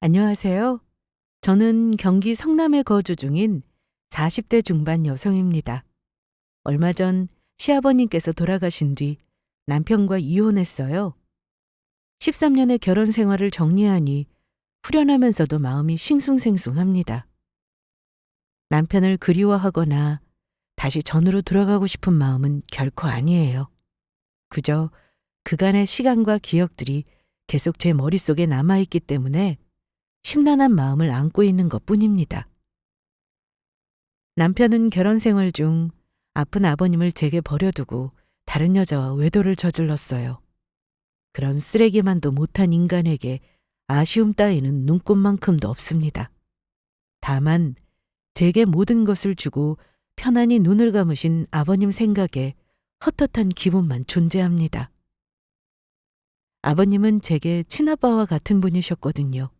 안녕하세요. 저는 경기 성남에 거주 중인 40대 중반 여성입니다. 얼마 전 시아버님께서 돌아가신 뒤 남편과 이혼했어요. 13년의 결혼 생활을 정리하니 후련하면서도 마음이 싱숭생숭합니다. 남편을 그리워하거나 다시 전으로 들어가고 싶은 마음은 결코 아니에요. 그저 그간의 시간과 기억들이 계속 제 머릿속에 남아있기 때문에 심란한 마음을 안고 있는 것뿐입니다. 남편은 결혼 생활 중 아픈 아버님을 제게 버려두고 다른 여자와 외도를 저질렀어요. 그런 쓰레기만도 못한 인간에게 아쉬움 따위는 눈꼽만큼도 없습니다. 다만 제게 모든 것을 주고 편안히 눈을 감으신 아버님 생각에 헛헛한 기분만 존재합니다. 아버님은 제게 친아빠와 같은 분이셨거든요.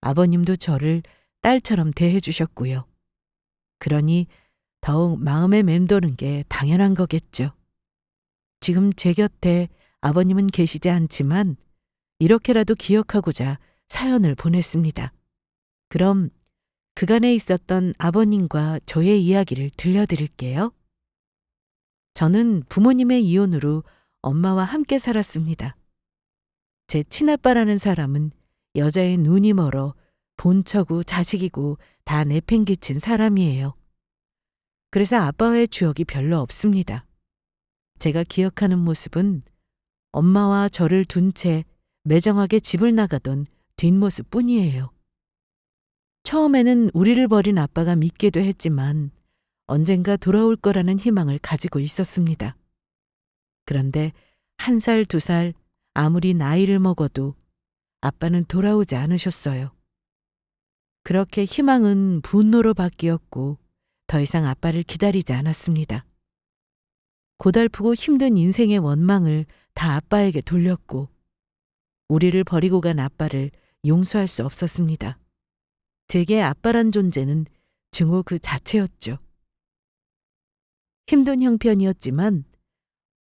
아버님도 저를 딸처럼 대해 주셨고요. 그러니 더욱 마음에 맴도는 게 당연한 거겠죠. 지금 제 곁에 아버님은 계시지 않지만 이렇게라도 기억하고자 사연을 보냈습니다. 그럼 그간에 있었던 아버님과 저의 이야기를 들려드릴게요. 저는 부모님의 이혼으로 엄마와 함께 살았습니다. 제 친아빠라는 사람은 여자의 눈이 멀어 본처고 자식이고 다 내팽개친 사람이에요. 그래서 아빠와의 추억이 별로 없습니다. 제가 기억하는 모습은 엄마와 저를 둔 채 매정하게 집을 나가던 뒷모습 뿐이에요. 처음에는 우리를 버린 아빠가 믿기도 했지만 언젠가 돌아올 거라는 희망을 가지고 있었습니다. 그런데 1살, 2살 아무리 나이를 먹어도 아빠는 돌아오지 않으셨어요. 그렇게 희망은 분노로 바뀌었고 더 이상 아빠를 기다리지 않았습니다. 고달프고 힘든 인생의 원망을 다 아빠에게 돌렸고 우리를 버리고 간 아빠를 용서할 수 없었습니다. 제게 아빠란 존재는 증오 그 자체였죠. 힘든 형편이었지만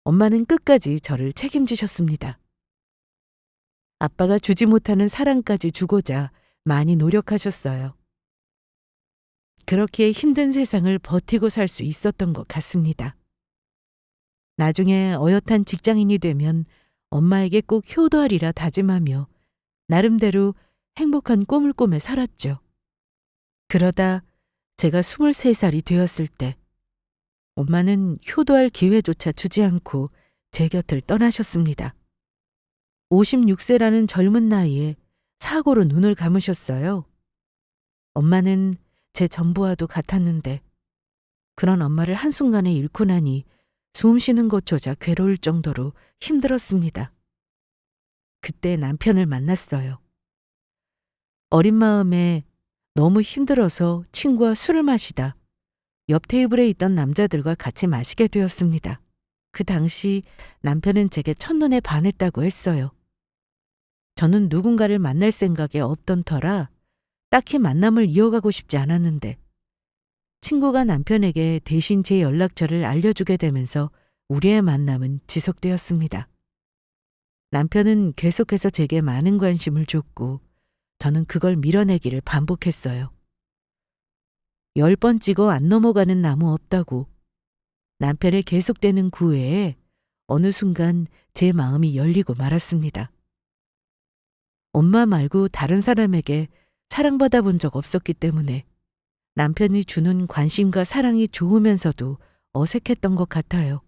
엄마는 끝까지 저를 책임지셨습니다. 아빠가 주지 못하는 사랑까지 주고자 많이 노력하셨어요. 그렇게 힘든 세상을 버티고 살 수 있었던 것 같습니다. 나중에 어엿한 직장인이 되면 엄마에게 꼭 효도하리라 다짐하며 나름대로 행복한 꿈을 꾸며 살았죠. 그러다 제가 23살이 되었을 때 엄마는 효도할 기회조차 주지 않고 제 곁을 떠나셨습니다. 56세라는 젊은 나이에 사고로 눈을 감으셨어요. 엄마는 제 전부와도 같았는데 그런 엄마를 한순간에 잃고 나니 숨 쉬는 것조차 괴로울 정도로 힘들었습니다. 그때 남편을 만났어요. 어린 마음에 너무 힘들어서 친구와 술을 마시다 옆 테이블에 있던 남자들과 같이 마시게 되었습니다. 그 당시 남편은 제게 첫눈에 반했다고 했어요. 저는 누군가를 만날 생각에 없던 터라 딱히 만남을 이어가고 싶지 않았는데 친구가 남편에게 대신 제 연락처를 알려주게 되면서 우리의 만남은 지속되었습니다. 남편은 계속해서 제게 많은 관심을 줬고 저는 그걸 밀어내기를 반복했어요. 10번 찍어 안 넘어가는 나무 없다고 남편의 계속되는 구애에 어느 순간 제 마음이 열리고 말았습니다. 엄마 말고 다른 사람에게 사랑받아 본 적 없었기 때문에 남편이 주는 관심과 사랑이 좋으면서도 어색했던 것 같아요.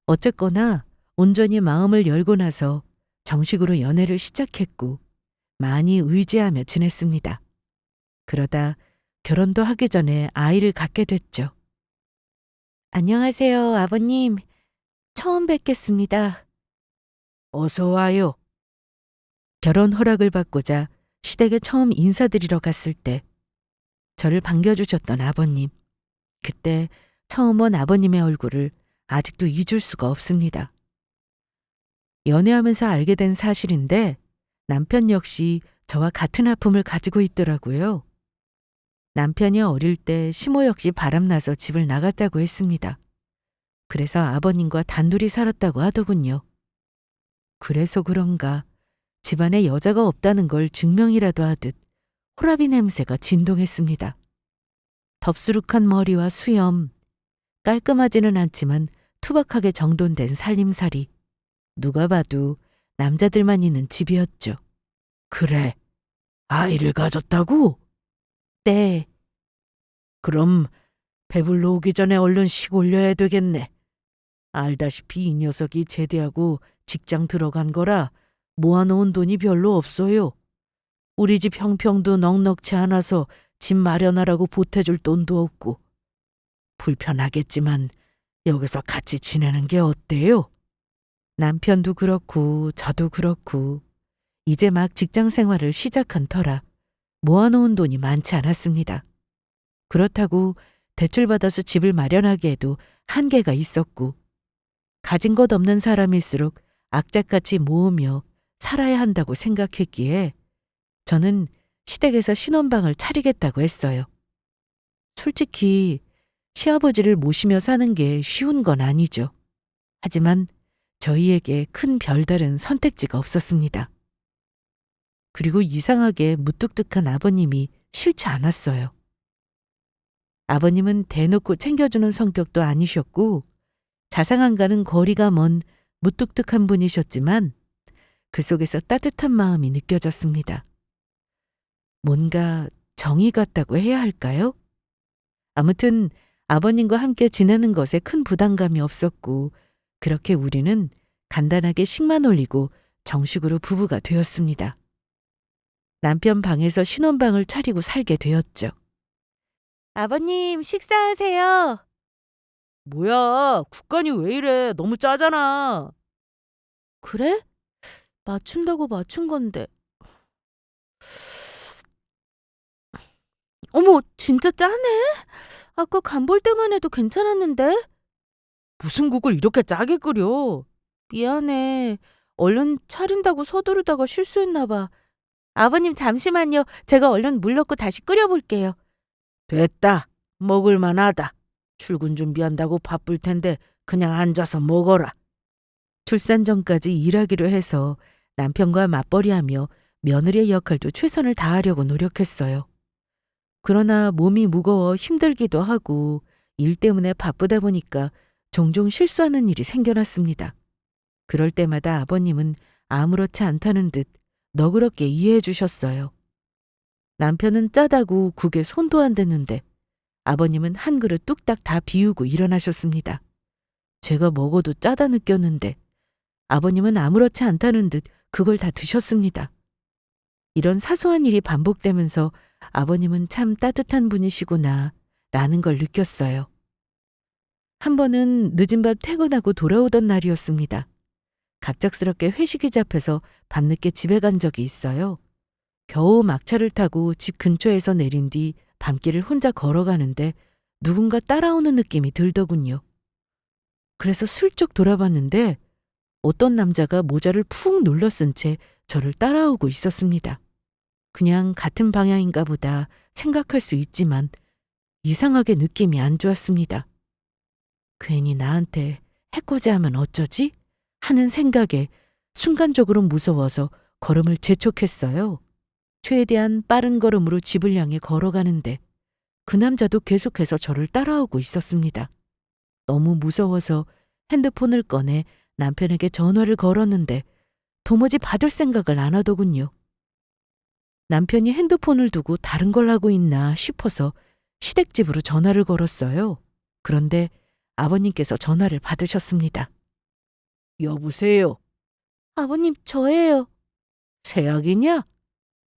어쨌거나 온전히 마음을 열고 나서 정식으로 연애를 시작했고 많이 의지하며 지냈습니다. 그러다 결혼도 하기 전에 아이를 갖게 됐죠. 안녕하세요, 아버님. 처음 뵙겠습니다. 어서 와요. 결혼 허락을 받고자 시댁에 처음 인사드리러 갔을 때 저를 반겨주셨던 아버님. 그때 처음 본 아버님의 얼굴을 아직도 잊을 수가 없습니다. 연애하면서 알게 된 사실인데 남편 역시 저와 같은 아픔을 가지고 있더라고요. 남편이 어릴 때 시모 역시 바람나서 집을 나갔다고 했습니다. 그래서 아버님과 단둘이 살았다고 하더군요. 그래서 그런가 집안에 여자가 없다는 걸 증명이라도 하듯 호라비 냄새가 진동했습니다. 덥수룩한 머리와 수염, 깔끔하지는 않지만 투박하게 정돈된 살림살이. 누가 봐도 남자들만 있는 집이었죠. 그래, 아이를 가졌다고? 네. 그럼 배불러 오기 전에 얼른 식 올려야 되겠네. 알다시피 이 녀석이 제대하고 직장 들어간 거라 모아놓은 돈이 별로 없어요. 우리 집 형평도 넉넉치 않아서 집 마련하라고 보태줄 돈도 없고. 불편하겠지만 여기서 같이 지내는 게 어때요? 남편도 그렇고 저도 그렇고 이제 막 직장 생활을 시작한 터라 모아놓은 돈이 많지 않았습니다. 그렇다고 대출받아서 집을 마련하기에도 한계가 있었고 가진 것 없는 사람일수록 악착같이 모으며 살아야 한다고 생각했기에 저는 시댁에서 신혼방을 차리겠다고 했어요. 솔직히 시아버지를 모시며 사는 게 쉬운 건 아니죠. 하지만 저희에게 큰 별다른 선택지가 없었습니다. 그리고 이상하게 무뚝뚝한 아버님이 싫지 않았어요. 아버님은 대놓고 챙겨주는 성격도 아니셨고 자상한가는 거리가 먼 무뚝뚝한 분이셨지만 그 속에서 따뜻한 마음이 느껴졌습니다. 뭔가 정이 같다고 해야 할까요? 아무튼 아버님과 함께 지내는 것에 큰 부담감이 없었고 그렇게 우리는 간단하게 식만 올리고 정식으로 부부가 되었습니다. 남편 방에서 신혼방을 차리고 살게 되었죠. 아버님, 식사하세요. 뭐야, 국간이 왜 이래? 너무 짜잖아. 그래? 맞춘다고 맞춘 건데. 어머, 진짜 짜네? 아까 간 볼 때만 해도 괜찮았는데? 무슨 국을 이렇게 짜게 끓여? 미안해. 얼른 차린다고 서두르다가 실수했나 봐. 아버님 잠시만요. 제가 얼른 물 넣고 다시 끓여볼게요. 됐다. 먹을만하다. 출근 준비한다고 바쁠 텐데 그냥 앉아서 먹어라. 출산 전까지 일하기로 해서 남편과 맞벌이하며 며느리의 역할도 최선을 다하려고 노력했어요. 그러나 몸이 무거워 힘들기도 하고 일 때문에 바쁘다 보니까 종종 실수하는 일이 생겨났습니다. 그럴 때마다 아버님은 아무렇지 않다는 듯 너그럽게 이해해 주셨어요. 남편은 짜다고 국에 손도 안 댔는데 아버님은 한 그릇 뚝딱 다 비우고 일어나셨습니다. 제가 먹어도 짜다 느꼈는데 아버님은 아무렇지 않다는 듯 그걸 다 드셨습니다. 이런 사소한 일이 반복되면서 아버님은 참 따뜻한 분이시구나 라는 걸 느꼈어요. 한 번은 늦은 밤 퇴근하고 돌아오던 날이었습니다. 갑작스럽게 회식이 잡혀서 밤늦게 집에 간 적이 있어요. 겨우 막차를 타고 집 근처에서 내린 뒤 밤길을 혼자 걸어가는데 누군가 따라오는 느낌이 들더군요. 그래서 슬쩍 돌아봤는데 어떤 남자가 모자를 푹 눌러 쓴 채 저를 따라오고 있었습니다. 그냥 같은 방향인가 보다 생각할 수 있지만 이상하게 느낌이 안 좋았습니다. 괜히 나한테 해코지 하면 어쩌지? 하는 생각에 순간적으로 무서워서 걸음을 재촉했어요. 최대한 빠른 걸음으로 집을 향해 걸어가는데 그 남자도 계속해서 저를 따라오고 있었습니다. 너무 무서워서 핸드폰을 꺼내 남편에게 전화를 걸었는데 도무지 받을 생각을 안 하더군요. 남편이 핸드폰을 두고 다른 걸 하고 있나 싶어서 시댁집으로 전화를 걸었어요. 그런데 아버님께서 전화를 받으셨습니다. 여보세요? 아버님, 저예요. 새약이냐?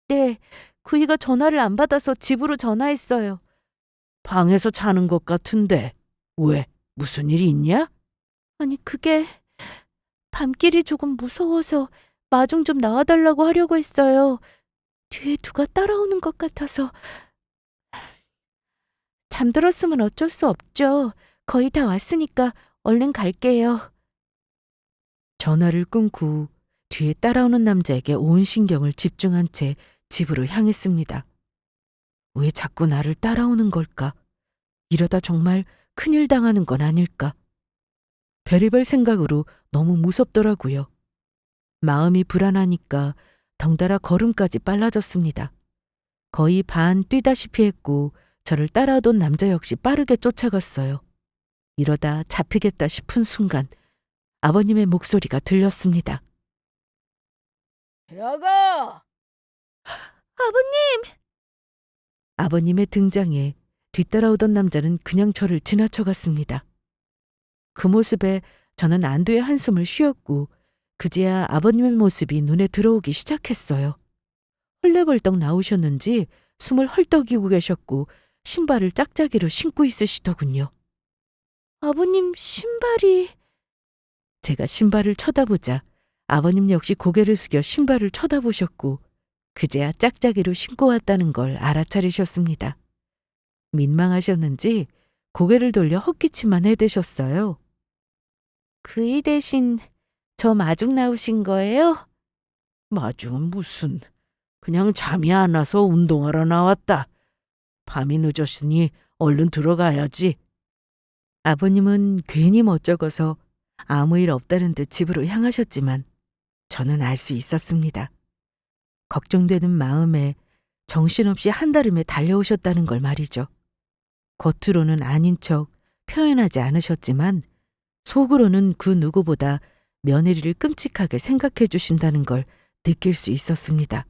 네, 그이가 전화를 안 받아서 집으로 전화했어요. 방에서 자는 것 같은데 왜? 무슨 일이 있냐? 아니, 그게 밤길이 조금 무서워서 마중 좀 나와달라고 하려고 했어요. 뒤에 누가 따라오는 것 같아서. 잠들었으면 어쩔 수 없죠. 거의 다 왔으니까 얼른 갈게요. 전화를 끊고 뒤에 따라오는 남자에게 온 신경을 집중한 채 집으로 향했습니다. 왜 자꾸 나를 따라오는 걸까? 이러다 정말 큰일 당하는 건 아닐까? 별의별 생각으로 너무 무섭더라고요. 마음이 불안하니까 덩달아 걸음까지 빨라졌습니다. 거의 반 뛰다시피 했고 저를 따라오던 남자 역시 빠르게 쫓아갔어요. 이러다 잡히겠다 싶은 순간 아버님의 목소리가 들렸습니다. 대아가! 아버님! 아버님의 등장에 뒤따라오던 남자는 그냥 저를 지나쳐갔습니다. 그 모습에 저는 안도의 한숨을 쉬었고 그제야 아버님의 모습이 눈에 들어오기 시작했어요. 헐레벌떡 나오셨는지 숨을 헐떡이고 계셨고 신발을 짝짝이로 신고 있으시더군요. 아버님 신발이... 제가 신발을 쳐다보자 아버님 역시 고개를 숙여 신발을 쳐다보셨고 그제야 짝짝이로 신고 왔다는 걸 알아차리셨습니다. 민망하셨는지 고개를 돌려 헛기침만 해대셨어요. 그이 대신 저 마중 나오신 거예요? 마중은 무슨... 그냥 잠이 안 와서 운동하러 나왔다. 밤이 늦었으니 얼른 들어가야지. 아버님은 괜히 멋쩍어서 아무 일 없다는 듯 집으로 향하셨지만 저는 알 수 있었습니다. 걱정되는 마음에 정신없이 한달음에 달려오셨다는 걸 말이죠. 겉으로는 아닌 척 표현하지 않으셨지만 속으로는 그 누구보다 며느리를 끔찍하게 생각해 주신다는 걸 느낄 수 있었습니다.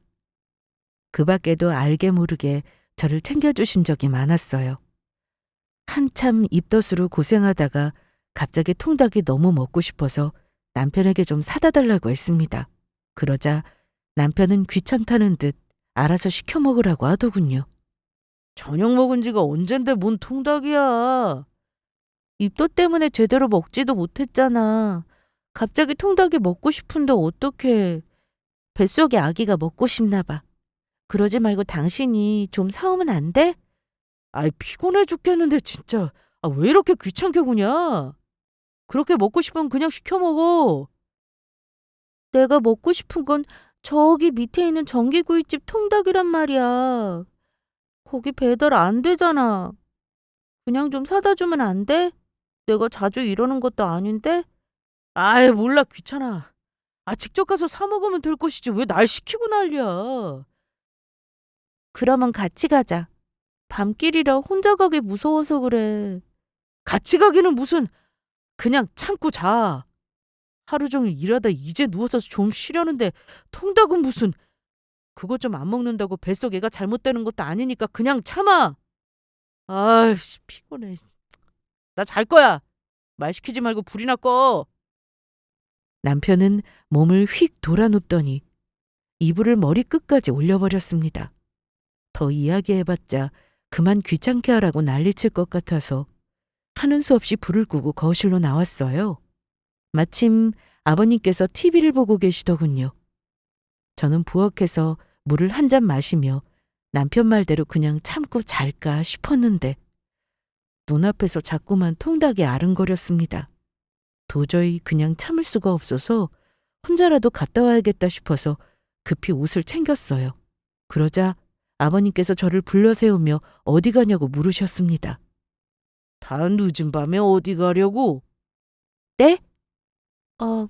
그 밖에도 알게 모르게 저를 챙겨주신 적이 많았어요. 한참 입덧으로 고생하다가 갑자기 통닭이 너무 먹고 싶어서 남편에게 좀 사다 달라고 했습니다. 그러자 남편은 귀찮다는 듯 알아서 시켜 먹으라고 하더군요. 저녁 먹은 지가 언젠데 뭔 통닭이야. 입덧 때문에 제대로 먹지도 못했잖아. 갑자기 통닭이 먹고 싶은데 어떡해. 뱃속에 아기가 먹고 싶나 봐. 그러지 말고 당신이 좀 사오면 안 돼? 아이, 피곤해 죽겠는데 진짜. 아, 왜 이렇게 귀찮게 구냐? 그렇게 먹고 싶으면 그냥 시켜 먹어. 내가 먹고 싶은 건 저기 밑에 있는 전기구이집 통닭이란 말이야. 거기 배달 안 되잖아. 그냥 좀 사다 주면 안 돼? 내가 자주 이러는 것도 아닌데? 아이, 몰라, 귀찮아. 아, 직접 가서 사 먹으면 될 것이지 왜 날 시키고 난리야. 그러면 같이 가자. 밤길이라 혼자 가기 무서워서 그래. 같이 가기는 무슨. 그냥 참고 자. 하루 종일 일하다 이제 누워서 좀 쉬려는데 통닭은 무슨. 그것 좀 안 먹는다고 뱃속 애가 잘못되는 것도 아니니까 그냥 참아. 아이씨, 피곤해. 나 잘 거야. 말 시키지 말고 불이나 꺼. 남편은 몸을 휙 돌아눕더니 이불을 머리끝까지 올려버렸습니다. 더 이야기해봤자 그만 귀찮게 하라고 난리칠 것 같아서 하는 수 없이 불을 끄고 거실로 나왔어요. 마침 아버님께서 TV를 보고 계시더군요. 저는 부엌에서 물을 한 잔 마시며 남편 말대로 그냥 참고 잘까 싶었는데 눈앞에서 자꾸만 통닭이 아른거렸습니다. 도저히 그냥 참을 수가 없어서 혼자라도 갔다 와야겠다 싶어서 급히 옷을 챙겼어요. 그러자 아버님께서 저를 불러 세우며 어디 가냐고 물으셨습니다. 다 늦은 밤에 어디 가려고? 네?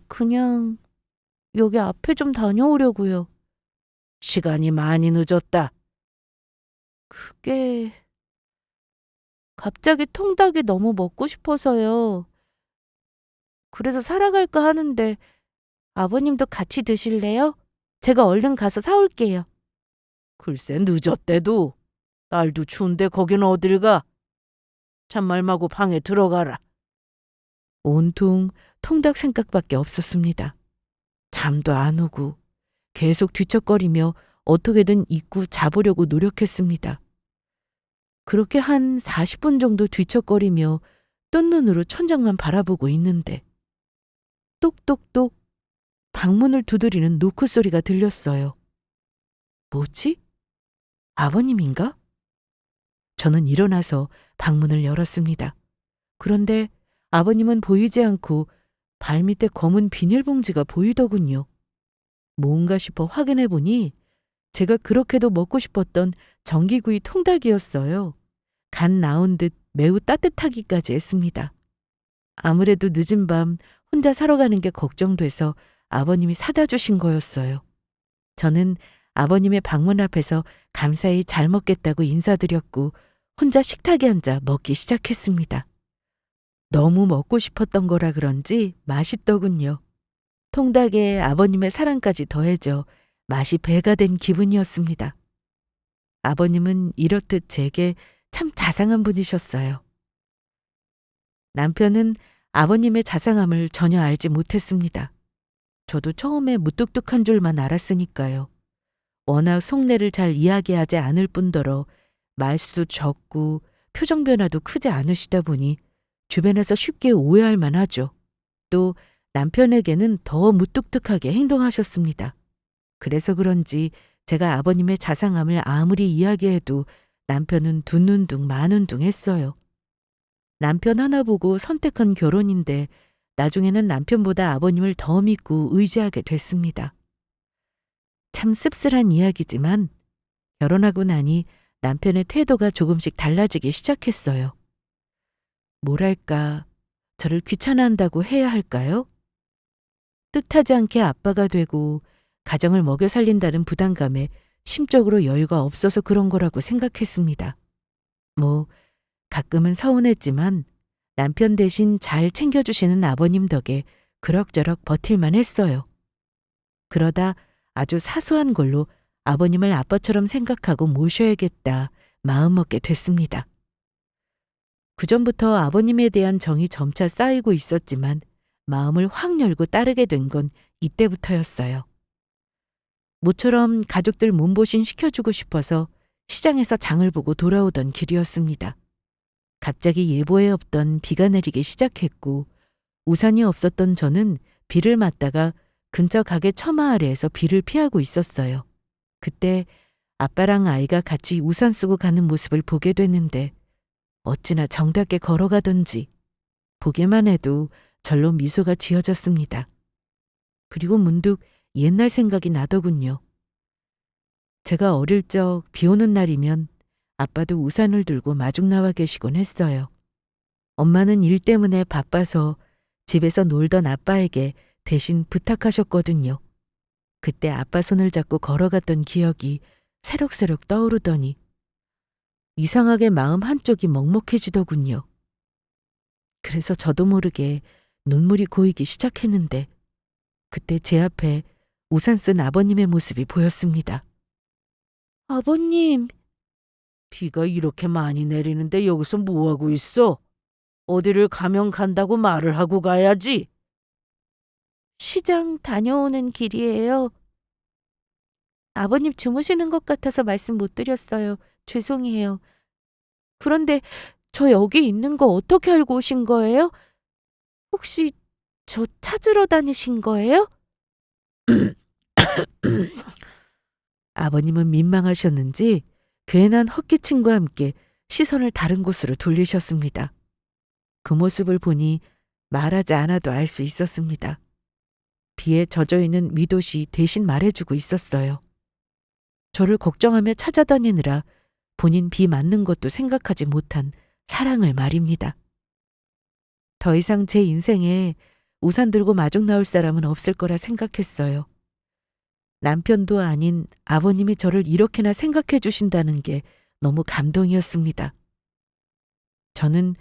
그냥 여기 앞에 좀 다녀오려고요. 시간이 많이 늦었다. 그게... 갑자기 통닭이 너무 먹고 싶어서요. 그래서 사러 갈까 하는데 아버님도 같이 드실래요? 제가 얼른 가서 사올게요. 글쎄, 늦었대도. 날도 추운데 거긴 어딜 가? 잔말 마고 방에 들어가라. 온통 통닭 생각밖에 없었습니다. 잠도 안 오고 계속 뒤척거리며 어떻게든 잊고 자보려고 노력했습니다. 그렇게 한 40분 정도 뒤척거리며 뜬 눈으로 천장만 바라보고 있는데 똑똑똑 방문을 두드리는 노크 소리가 들렸어요. 뭐지? 아버님인가? 저는 일어나서 방문을 열었습니다. 그런데 아버님은 보이지 않고 발밑에 검은 비닐봉지가 보이더군요. 뭔가 싶어 확인해 보니 제가 그렇게도 먹고 싶었던 전기구이 통닭이었어요. 간 나온 듯 매우 따뜻하기까지 했습니다. 아무래도 늦은 밤 혼자 사러 가는 게 걱정돼서 아버님이 사다 주신 거였어요. 저는 아버님의 방문 앞에서 감사히 잘 먹겠다고 인사드렸고 혼자 식탁에 앉아 먹기 시작했습니다. 너무 먹고 싶었던 거라 그런지 맛있더군요. 통닭에 아버님의 사랑까지 더해져 맛이 배가 된 기분이었습니다. 아버님은 이렇듯 제게 참 자상한 분이셨어요. 남편은 아버님의 자상함을 전혀 알지 못했습니다. 저도 처음에 무뚝뚝한 줄만 알았으니까요. 워낙 속내를 잘 이야기하지 않을 뿐더러 말수도 적고 표정 변화도 크지 않으시다 보니 주변에서 쉽게 오해할 만하죠. 또 남편에게는 더 무뚝뚝하게 행동하셨습니다. 그래서 그런지 제가 아버님의 자상함을 아무리 이야기해도 남편은 두 눈 둥 마눈 둥 했어요. 남편 하나 보고 선택한 결혼인데 나중에는 남편보다 아버님을 더 믿고 의지하게 됐습니다. 참 씁쓸한 이야기지만 결혼하고 나니 남편의 태도가 조금씩 달라지기 시작했어요. 뭐랄까, 저를 귀찮아한다고 해야 할까요? 뜻하지 않게 아빠가 되고 가정을 먹여 살린다는 부담감에 심적으로 여유가 없어서 그런 거라고 생각했습니다. 가끔은 서운했지만 남편 대신 잘 챙겨주시는 아버님 덕에 그럭저럭 버틸만 했어요. 그러다 아주 사소한 걸로 아버님을 아빠처럼 생각하고 모셔야겠다 마음먹게 됐습니다. 그전부터 아버님에 대한 정이 점차 쌓이고 있었지만 마음을 확 열고 따르게 된 건 이때부터였어요. 모처럼 가족들 몸보신 시켜주고 싶어서 시장에서 장을 보고 돌아오던 길이었습니다. 갑자기 예보에 없던 비가 내리기 시작했고 우산이 없었던 저는 비를 맞다가 근처 가게 처마 아래에서 비를 피하고 있었어요. 그때 아빠랑 아이가 같이 우산 쓰고 가는 모습을 보게 됐는데 어찌나 정답게 걸어가던지 보기만 해도 절로 미소가 지어졌습니다. 그리고 문득 옛날 생각이 나더군요. 제가 어릴 적 비 오는 날이면 아빠도 우산을 들고 마중 나와 계시곤 했어요. 엄마는 일 때문에 바빠서 집에서 놀던 아빠에게 대신 부탁하셨거든요. 그때 아빠 손을 잡고 걸어갔던 기억이 새록새록 떠오르더니 이상하게 마음 한쪽이 먹먹해지더군요. 그래서 저도 모르게 눈물이 고이기 시작했는데 그때 제 앞에 우산 쓴 아버님의 모습이 보였습니다. 아버님. 비가 이렇게 많이 내리는데 여기서 뭐하고 있어? 어디를 가면 간다고 말을 하고 가야지. 시장 다녀오는 길이에요. 아버님 주무시는 것 같아서 말씀 못 드렸어요. 죄송해요. 그런데 저 여기 있는 거 어떻게 알고 오신 거예요? 혹시 저 찾으러 다니신 거예요? 아버님은 민망하셨는지 괜한 헛기침과 함께 시선을 다른 곳으로 돌리셨습니다. 그 모습을 보니 말하지 않아도 알 수 있었습니다. 비에 젖어 있는 미도시 대신 말해주고 있었어요. 저를 걱정하며 찾아다니느라 본인 비 맞는 것도 생각하지 못한 사랑을 말입니다. 더 이상 제 인생에 우산 들고 마중 나올 사람은 없을 거라 생각했어요. 남편도 아닌 아버님이 저를 이렇게나 생각해 주신다는 게 너무 감동이었습니다. 저는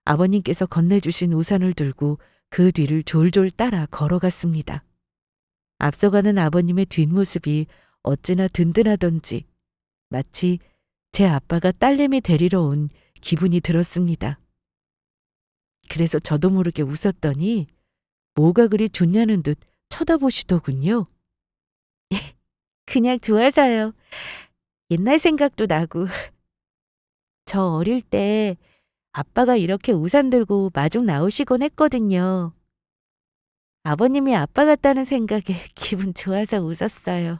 아버님께서 건네주신 우산을 들고 그 뒤를 졸졸 따라 걸어갔습니다. 앞서가는 아버님의 뒷모습이 어찌나 든든하던지 마치 제 아빠가 딸내미 데리러 온 기분이 들었습니다. 그래서 저도 모르게 웃었더니 뭐가 그리 좋냐는 듯 쳐다보시더군요. 그냥 좋아서요. 옛날 생각도 나고. 저 어릴 때 아빠가 이렇게 우산 들고 마중 나오시곤 했거든요. 아버님이 아빠 같다는 생각에 기분 좋아서 웃었어요.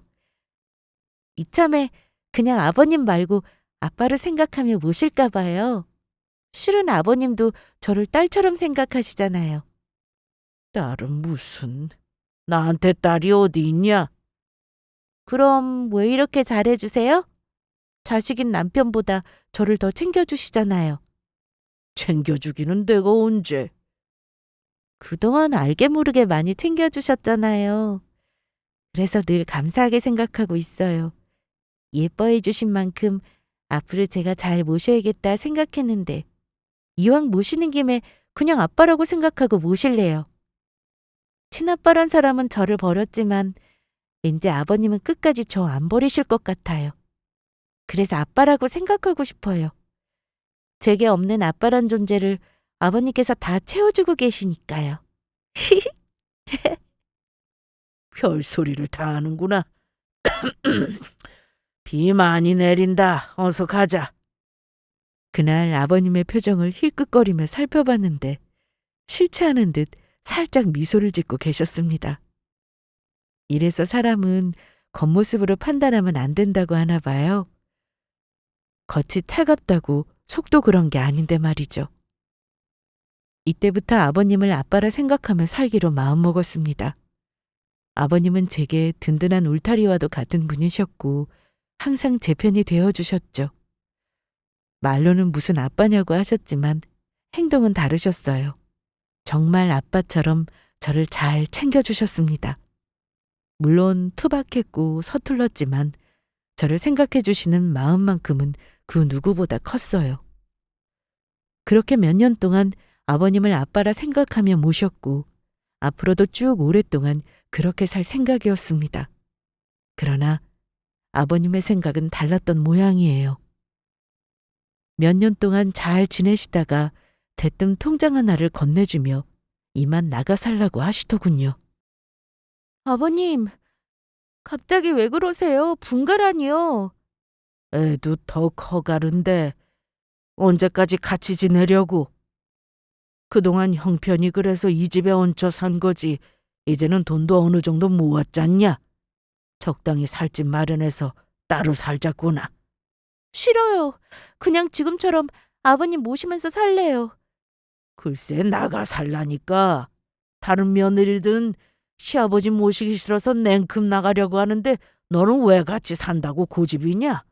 이참에 그냥 아버님 말고 아빠를 생각하며 모실까 봐요. 실은 아버님도 저를 딸처럼 생각하시잖아요. 딸은 무슨? 나한테 딸이 어디 있냐? 그럼 왜 이렇게 잘해주세요? 자식인 남편보다 저를 더 챙겨주시잖아요. 챙겨주기는 내가 언제? 그동안 알게 모르게 많이 챙겨주셨잖아요. 그래서 늘 감사하게 생각하고 있어요. 예뻐해 주신 만큼 앞으로 제가 잘 모셔야겠다 생각했는데 이왕 모시는 김에 그냥 아빠라고 생각하고 모실래요. 친아빠란 사람은 저를 버렸지만 왠지 아버님은 끝까지 저 안 버리실 것 같아요. 그래서 아빠라고 생각하고 싶어요. 제게 없는 아빠란 존재를 아버님께서 다 채워주고 계시니까요. 별소리를 다 하는구나. 비 많이 내린다. 어서 가자. 그날 아버님의 표정을 힐끗거리며 살펴봤는데 싫지 않은 듯 살짝 미소를 짓고 계셨습니다. 이래서 사람은 겉모습으로 판단하면 안 된다고 하나 봐요. 겉이 차갑다고 속도 그런 게 아닌데 말이죠. 이때부터 아버님을 아빠라 생각하며 살기로 마음먹었습니다. 아버님은 제게 든든한 울타리와도 같은 분이셨고 항상 제 편이 되어주셨죠. 말로는 무슨 아빠냐고 하셨지만 행동은 다르셨어요. 정말 아빠처럼 저를 잘 챙겨주셨습니다. 물론 투박했고 서툴렀지만 저를 생각해 주시는 마음만큼은 그 누구보다 컸어요. 그렇게 몇 년 동안 아버님을 아빠라 생각하며 모셨고 앞으로도 쭉 오랫동안 그렇게 살 생각이었습니다. 그러나 아버님의 생각은 달랐던 모양이에요. 몇 년 동안 잘 지내시다가 대뜸 통장 하나를 건네주며 이만 나가 살라고 하시더군요. 아버님, 갑자기 왜 그러세요? 분가라니요. 애도 더 커가는데 언제까지 같이 지내려고? 그동안 형편이 그래서 이 집에 얹혀 산 거지. 이제는 돈도 어느 정도 모았잖냐? 적당히 살 집 마련해서 따로 살자꾸나. 싫어요. 그냥 지금처럼 아버님 모시면서 살래요. 글쎄 나가 살라니까. 다른 며느리든 시아버지 모시기 싫어서 냉큼 나가려고 하는데 너는 왜 같이 산다고 고집이냐?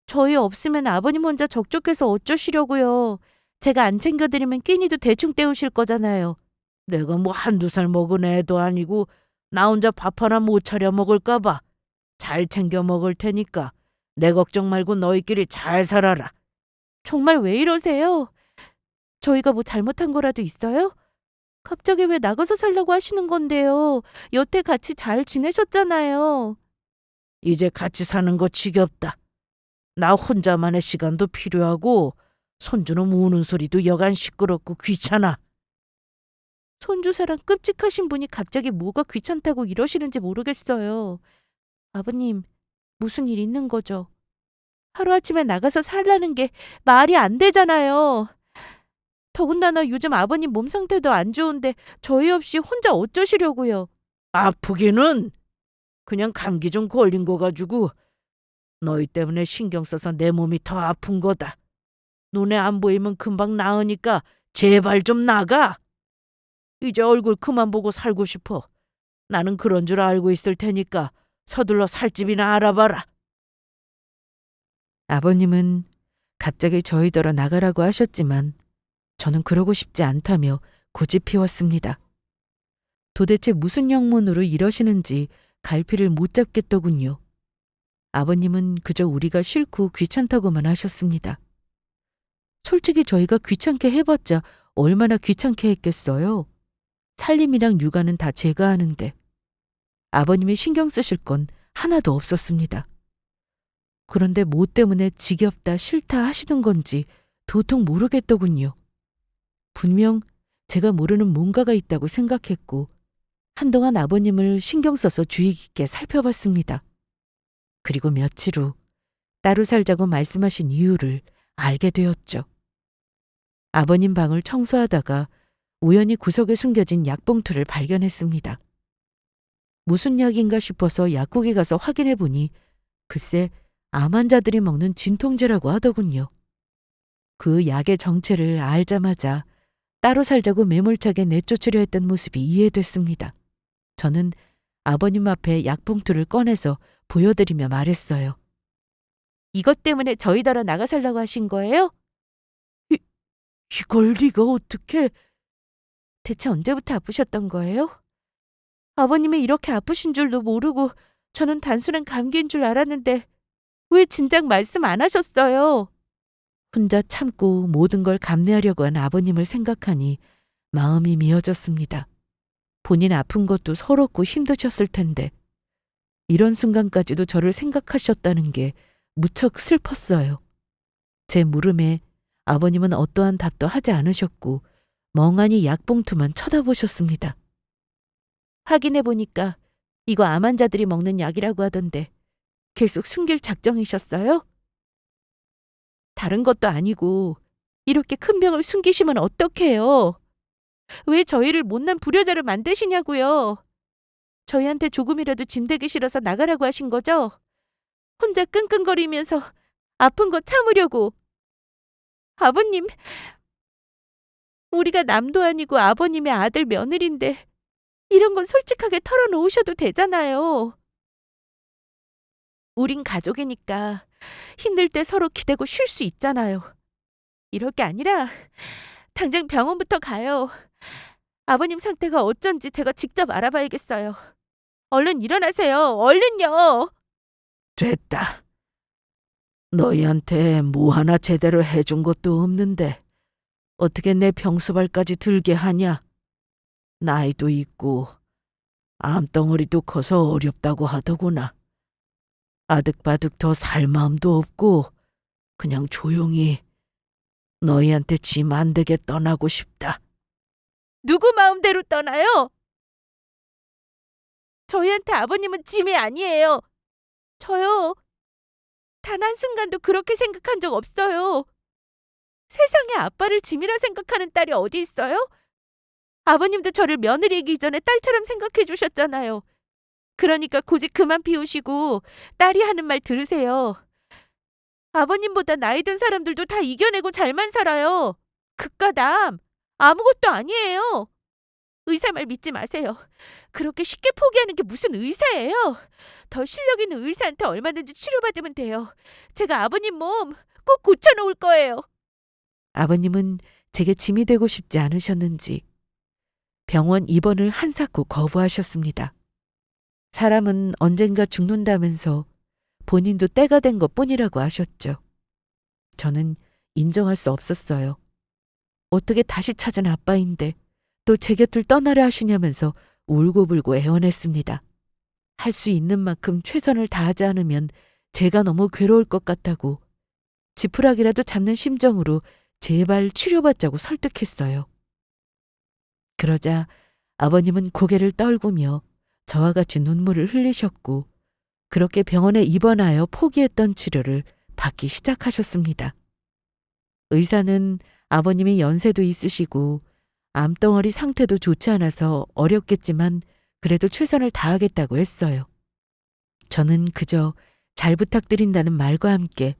저희 없으면 아버님 혼자 적적해서 어쩌시려고요. 제가 안 챙겨드리면 끼니도 대충 때우실 거잖아요. 내가 뭐 한두 살 먹은 애도 아니고 나 혼자 밥 하나 못 차려 먹을까 봐. 잘 챙겨 먹을 테니까 내 걱정 말고 너희끼리 잘 살아라. 정말 왜 이러세요? 저희가 뭐 잘못한 거라도 있어요? 갑자기 왜 나가서 살라고 하시는 건데요? 여태 같이 잘 지내셨잖아요. 이제 같이 사는 거 지겹다. 나 혼자만의 시간도 필요하고 손주는 우는 소리도 여간 시끄럽고 귀찮아. 손주사랑 끔찍하신 분이 갑자기 뭐가 귀찮다고 이러시는지 모르겠어요. 아버님, 무슨 일 있는 거죠? 하루아침에 나가서 살라는 게 말이 안 되잖아요. 더군다나 요즘 아버님 몸 상태도 안 좋은데 저희 없이 혼자 어쩌시려고요. 아프기는 그냥 감기 좀 걸린 거 가지고 너희 때문에 신경 써서 내 몸이 더 아픈 거다. 눈에 안 보이면 금방 나으니까 제발 좀 나가. 이제 얼굴 그만 보고 살고 싶어. 나는 그런 줄 알고 있을 테니까 서둘러 살집이나 알아봐라. 아버님은 갑자기 저희더러 나가라고 하셨지만 저는 그러고 싶지 않다며 고집 피웠습니다. 도대체 무슨 영문으로 이러시는지 갈피를 못 잡겠더군요. 아버님은 그저 우리가 싫고 귀찮다고만 하셨습니다. 솔직히 저희가 귀찮게 해봤자 얼마나 귀찮게 했겠어요. 살림이랑 육아는 다 제가 하는데 아버님이 신경 쓰실 건 하나도 없었습니다. 그런데 뭐 때문에 지겹다 싫다 하시는 건지 도통 모르겠더군요. 분명 제가 모르는 뭔가가 있다고 생각했고 한동안 아버님을 신경 써서 주의 깊게 살펴봤습니다. 그리고 며칠 후 따로 살자고 말씀하신 이유를 알게 되었죠. 아버님 방을 청소하다가 우연히 구석에 숨겨진 약봉투를 발견했습니다. 무슨 약인가 싶어서 약국에 가서 확인해 보니 글쎄 암 환자들이 먹는 진통제라고 하더군요. 그 약의 정체를 알자마자 따로 살자고 매몰차게 내쫓으려 했던 모습이 이해됐습니다. 저는 아버님 앞에 약봉투를 꺼내서 보여드리며 말했어요. 이것 때문에 저희더러 나가 살라고 하신 거예요? 이걸 네가 어떻게... 대체 언제부터 아프셨던 거예요? 아버님이 이렇게 아프신 줄도 모르고 저는 단순한 감기인 줄 알았는데 왜 진작 말씀 안 하셨어요? 혼자 참고 모든 걸 감내하려고 한 아버님을 생각하니 마음이 미어졌습니다. 본인 아픈 것도 서럽고 힘드셨을 텐데 이런 순간까지도 저를 생각하셨다는 게 무척 슬펐어요. 제 물음에 아버님은 어떠한 답도 하지 않으셨고 멍하니 약봉투만 쳐다보셨습니다. 확인해 보니까 이거 암 환자들이 먹는 약이라고 하던데 계속 숨길 작정이셨어요? 다른 것도 아니고 이렇게 큰 병을 숨기시면 어떡해요? 왜 저희를 못난 불효자를 만드시냐고요? 저희한테 조금이라도 짐되기 싫어서 나가라고 하신 거죠? 혼자 끙끙거리면서 아픈 거 참으려고. 아버님, 우리가 남도 아니고 아버님의 아들 며느리인데 이런 건 솔직하게 털어놓으셔도 되잖아요. 우린 가족이니까 힘들 때 서로 기대고 쉴 수 있잖아요. 이럴 게 아니라 당장 병원부터 가요. 아버님 상태가 어쩐지 제가 직접 알아봐야겠어요. 얼른 일어나세요. 얼른요. 됐다. 너희한테 뭐 하나 제대로 해준 것도 없는데 어떻게 내 병수발까지 들게 하냐? 나이도 있고 암덩어리도 커서 어렵다고 하더구나. 아득바득 더 살 마음도 없고 그냥 조용히 너희한테 짐 안 되게 떠나고 싶다. 누구 마음대로 떠나요? 저희한테 아버님은 짐이 아니에요. 저요. 단 한순간도 그렇게 생각한 적 없어요. 세상에 아빠를 짐이라 생각하는 딸이 어디 있어요? 아버님도 저를 며느리이기 전에 딸처럼 생각해 주셨잖아요. 그러니까 고집 그만 피우시고 딸이 하는 말 들으세요. 아버님보다 나이 든 사람들도 다 이겨내고 잘만 살아요. 그깟 암 아무것도 아니에요. 의사 말 믿지 마세요. 그렇게 쉽게 포기하는 게 무슨 의사예요? 더 실력 있는 의사한테 얼마든지 치료받으면 돼요. 제가 아버님 몸 꼭 고쳐놓을 거예요. 아버님은 제게 짐이 되고 싶지 않으셨는지 병원 입원을 한사코 거부하셨습니다. 사람은 언젠가 죽는다면서 본인도 때가 된 것뿐이라고 하셨죠. 저는 인정할 수 없었어요. 어떻게 다시 찾은 아빠인데 또 제 곁을 떠나려 하시냐면서 울고불고 애원했습니다. 할 수 있는 만큼 최선을 다하지 않으면 제가 너무 괴로울 것 같다고 지푸라기라도 잡는 심정으로 제발 치료받자고 설득했어요. 그러자 아버님은 고개를 떨구며 저와 같이 눈물을 흘리셨고 그렇게 병원에 입원하여 포기했던 치료를 받기 시작하셨습니다. 의사는 아버님이 연세도 있으시고 암덩어리 상태도 좋지 않아서 어렵겠지만 그래도 최선을 다하겠다고 했어요. 저는 그저 잘 부탁드린다는 말과 함께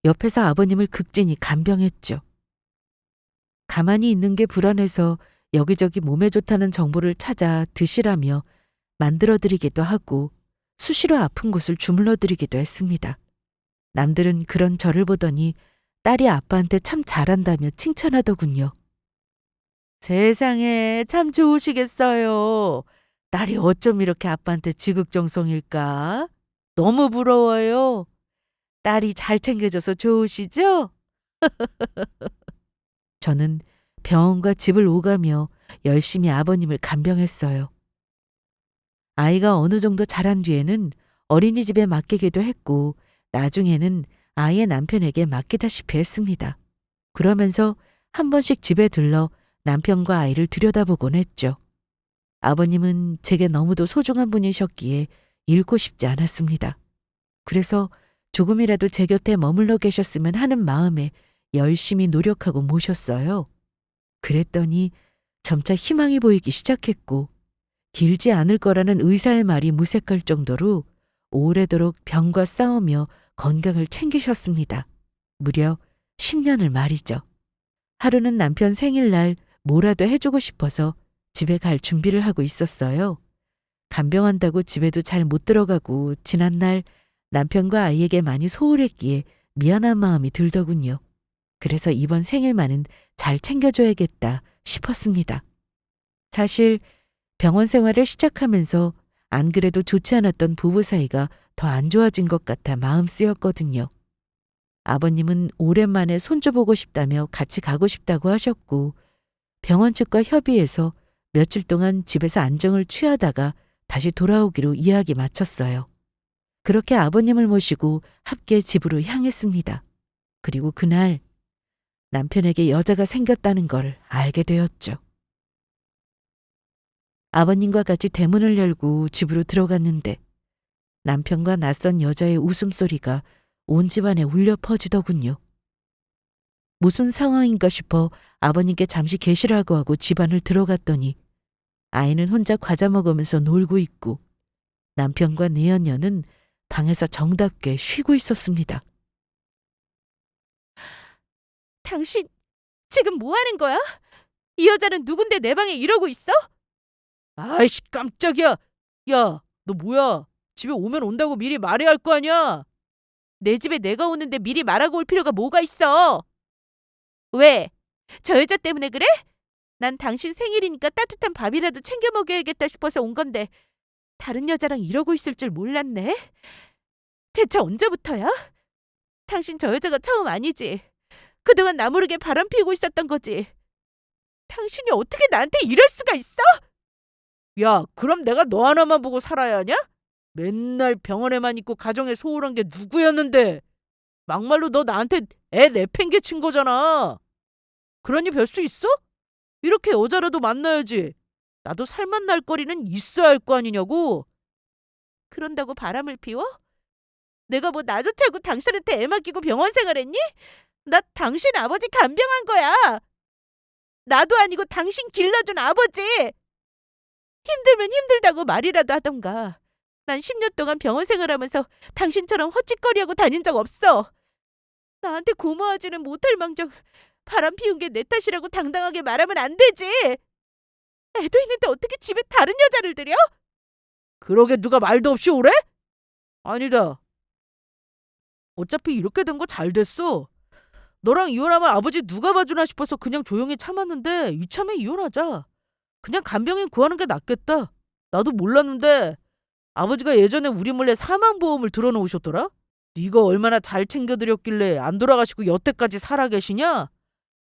옆에서 아버님을 극진히 간병했죠. 가만히 있는 게 불안해서 여기저기 몸에 좋다는 정보를 찾아 드시라며 만들어드리기도 하고 수시로 아픈 곳을 주물러드리기도 했습니다. 남들은 그런 저를 보더니 딸이 아빠한테 참 잘한다며 칭찬하더군요. 세상에 참 좋으시겠어요. 딸이 어쩜 이렇게 아빠한테 지극정성일까? 너무 부러워요. 딸이 잘 챙겨줘서 좋으시죠? 저는 병원과 집을 오가며 열심히 아버님을 간병했어요. 아이가 어느 정도 자란 뒤에는 어린이집에 맡기기도 했고 나중에는 아이의 남편에게 맡기다시피 했습니다. 그러면서 한 번씩 집에 들러 남편과 아이를 들여다보곤 했죠. 아버님은 제게 너무도 소중한 분이셨기에 잃고 싶지 않았습니다. 그래서 조금이라도 제 곁에 머물러 계셨으면 하는 마음에 열심히 노력하고 모셨어요. 그랬더니 점차 희망이 보이기 시작했고 길지 않을 거라는 의사의 말이 무색할 정도로 오래도록 병과 싸우며 건강을 챙기셨습니다. 무려 10년을 말이죠. 하루는 남편 생일날 뭐라도 해주고 싶어서 집에 갈 준비를 하고 있었어요. 간병한다고 집에도 잘 못 들어가고 지난날 남편과 아이에게 많이 소홀했기에 미안한 마음이 들더군요. 그래서 이번 생일만은 잘 챙겨줘야겠다 싶었습니다. 사실 병원 생활을 시작하면서 안 그래도 좋지 않았던 부부 사이가 더 안 좋아진 것 같아 마음 쓰였거든요. 아버님은 오랜만에 손주 보고 싶다며 같이 가고 싶다고 하셨고, 병원 측과 협의해서 며칠 동안 집에서 안정을 취하다가 다시 돌아오기로 이야기 마쳤어요. 그렇게 아버님을 모시고 함께 집으로 향했습니다. 그리고 그날 남편에게 여자가 생겼다는 걸 알게 되었죠. 아버님과 같이 대문을 열고 집으로 들어갔는데 남편과 낯선 여자의 웃음소리가 온 집안에 울려 퍼지더군요. 무슨 상황인가 싶어 아버님께 잠시 계시라고 하고 집안을 들어갔더니 아이는 혼자 과자 먹으면서 놀고 있고 남편과 내연녀는 방에서 정답게 쉬고 있었습니다. 당신 지금 뭐 하는 거야? 이 여자는 누군데 내 방에 이러고 있어? 아이씨, 깜짝이야. 야, 너 뭐야? 집에 오면 온다고 미리 말해야 할 거 아니야? 내 집에 내가 오는데 미리 말하고 올 필요가 뭐가 있어? 왜? 저 여자 때문에 그래? 난 당신 생일이니까 따뜻한 밥이라도 챙겨 먹여야겠다 싶어서 온 건데 다른 여자랑 이러고 있을 줄 몰랐네. 대체 언제부터야? 당신 저 여자가 처음 아니지? 그동안 나 모르게 바람 피우고 있었던 거지. 당신이 어떻게 나한테 이럴 수가 있어? 야, 그럼 내가 너 하나만 보고 살아야 하냐? 맨날 병원에만 있고 가정에 소홀한 게 누구였는데. 막말로 너 나한테 애 내팽개친 거잖아. 그러니 별 수 있어? 이렇게 여자라도 만나야지. 나도 살맛날 거리는 있어야 할 거 아니냐고. 그런다고 바람을 피워? 내가 뭐 나조차고 당신한테 애 맡기고 병원 생활했니? 나 당신 아버지 간병한 거야. 나도 아니고 당신 길러준 아버지. 힘들면 힘들다고 말이라도 하던가. 난 10년 동안 병원 생활하면서 당신처럼 헛짓거리하고 다닌 적 없어. 나한테 고마워하지는 못할 망정 바람 피운 게 내 탓이라고 당당하게 말하면 안 되지. 애도 있는데 어떻게 집에 다른 여자를 들여? 그러게 누가 말도 없이 오래? 아니다. 어차피 이렇게 된 거 잘 됐어. 너랑 이혼하면 아버지 누가 봐주나 싶어서 그냥 조용히 참았는데 이참에 이혼하자. 그냥 간병인 구하는 게 낫겠다. 나도 몰랐는데 아버지가 예전에 우리 몰래 사망보험을 들어놓으셨더라? 네가 얼마나 잘 챙겨드렸길래 안 돌아가시고 여태까지 살아계시냐?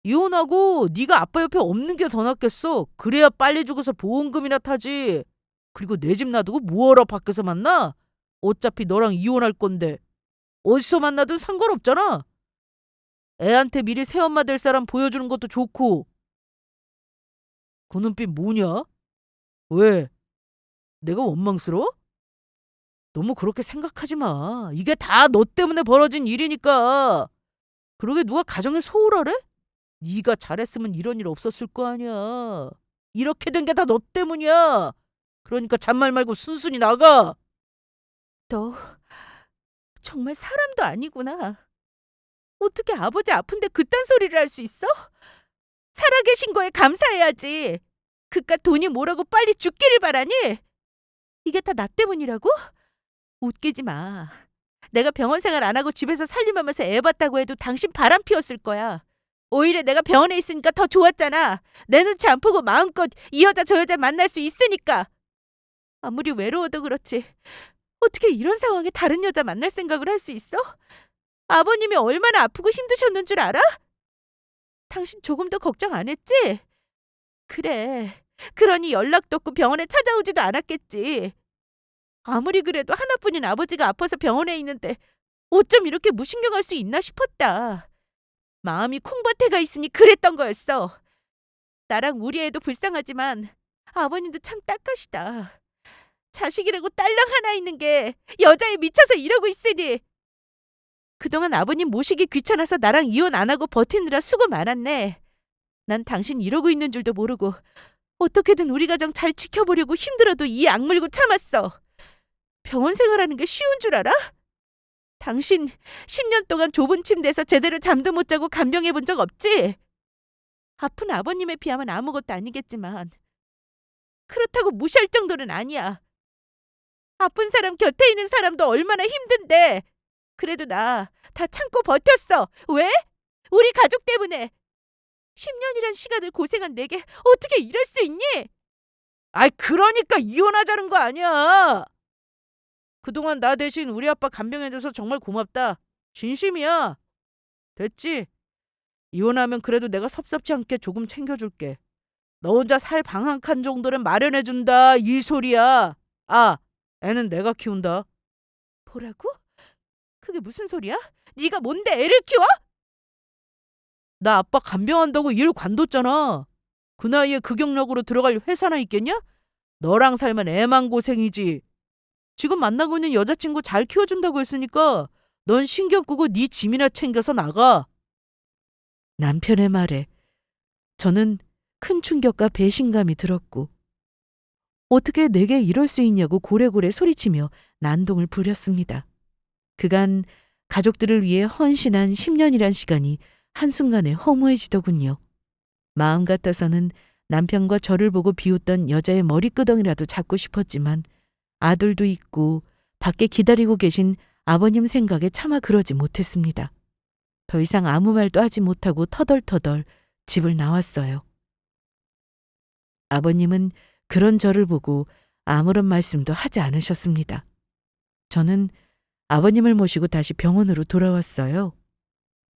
이혼하고 네가 아빠 옆에 없는 게 더 낫겠어. 그래야 빨리 죽어서 보험금이나 타지. 그리고 내 집 놔두고 뭐하러 밖에서 만나? 어차피 너랑 이혼할 건데. 어디서 만나든 상관없잖아. 애한테 미리 새엄마 될 사람 보여주는 것도 좋고. 그 눈빛 뭐냐? 왜? 내가 원망스러워? 너무 그렇게 생각하지 마. 이게 다 너 때문에 벌어진 일이니까. 그러게 누가 가정을 소홀하래? 네가 잘했으면 이런 일 없었을 거 아니야. 이렇게 된 게 다 너 때문이야. 그러니까 잔말 말고 순순히 나가. 너 정말 사람도 아니구나. 어떻게 아버지 아픈데 그딴 소리를 할 수 있어? 살아계신 거에 감사해야지. 그깟 돈이 뭐라고 빨리 죽기를 바라니? 이게 다 나 때문이라고? 웃기지 마. 내가 병원 생활 안 하고 집에서 살림하면서 애 봤다고 해도 당신 바람 피웠을 거야. 오히려 내가 병원에 있으니까 더 좋았잖아. 내 눈치 안 보고 마음껏 이 여자 저 여자 만날 수 있으니까. 아무리 외로워도 그렇지. 어떻게 이런 상황에 다른 여자 만날 생각을 할 수 있어? 아버님이 얼마나 아프고 힘드셨는 줄 알아? 당신 조금도 걱정 안 했지? 그래. 그러니 연락도 없고 병원에 찾아오지도 않았겠지. 아무리 그래도 하나뿐인 아버지가 아파서 병원에 있는데 어쩜 이렇게 무신경할 수 있나 싶었다. 마음이 콩밭에 있으니 그랬던 거였어. 나랑 우리 애도 불쌍하지만 아버님도 참 딱하시다. 자식이라고 딸랑 하나 있는 게 여자에 미쳐서 이러고 있으니. 그동안 아버님 모시기 귀찮아서 나랑 이혼 안 하고 버티느라 수고 많았네. 난 당신 이러고 있는 줄도 모르고 어떻게든 우리 가정 잘 지켜보려고 힘들어도 이 악물고 참았어. 병원 생활하는 게 쉬운 줄 알아? 당신 10년 동안 좁은 침대에서 제대로 잠도 못 자고 간병해 본 적 없지? 아픈 아버님에 비하면 아무것도 아니겠지만 그렇다고 무시할 정도는 아니야. 아픈 사람 곁에 있는 사람도 얼마나 힘든데. 그래도 나 다 참고 버텼어. 왜? 우리 가족 때문에. 10년이란 시간을 고생한 내게 어떻게 이럴 수 있니? 아이 그러니까 이혼하자는 거 아니야. 그동안 나 대신 우리 아빠 간병해줘서 정말 고맙다. 진심이야. 됐지? 이혼하면 그래도 내가 섭섭지 않게 조금 챙겨줄게. 너 혼자 살 방 한 칸 정도는 마련해준다 이 소리야. 아, 애는 내가 키운다. 뭐라고? 그게 무슨 소리야? 네가 뭔데 애를 키워? 나 아빠 간병한다고 일 관뒀잖아. 그 나이에 그 경력으로 들어갈 회사나 있겠냐? 너랑 살면 애만 고생이지. 지금 만나고 있는 여자친구 잘 키워준다고 했으니까 넌 신경 끄고 네 짐이나 챙겨서 나가. 남편의 말에 저는 큰 충격과 배신감이 들었고 어떻게 내게 이럴 수 있냐고 고래고래 소리치며 난동을 부렸습니다. 그간 가족들을 위해 헌신한 10년이란 시간이 한순간에 허무해지더군요. 마음 같아서는 남편과 저를 보고 비웃던 여자의 머리끄덩이라도 잡고 싶었지만 아들도 있고 밖에 기다리고 계신 아버님 생각에 차마 그러지 못했습니다. 더 이상 아무 말도 하지 못하고 터덜터덜 집을 나왔어요. 아버님은 그런 저를 보고 아무런 말씀도 하지 않으셨습니다. 저는 아버님을 모시고 다시 병원으로 돌아왔어요.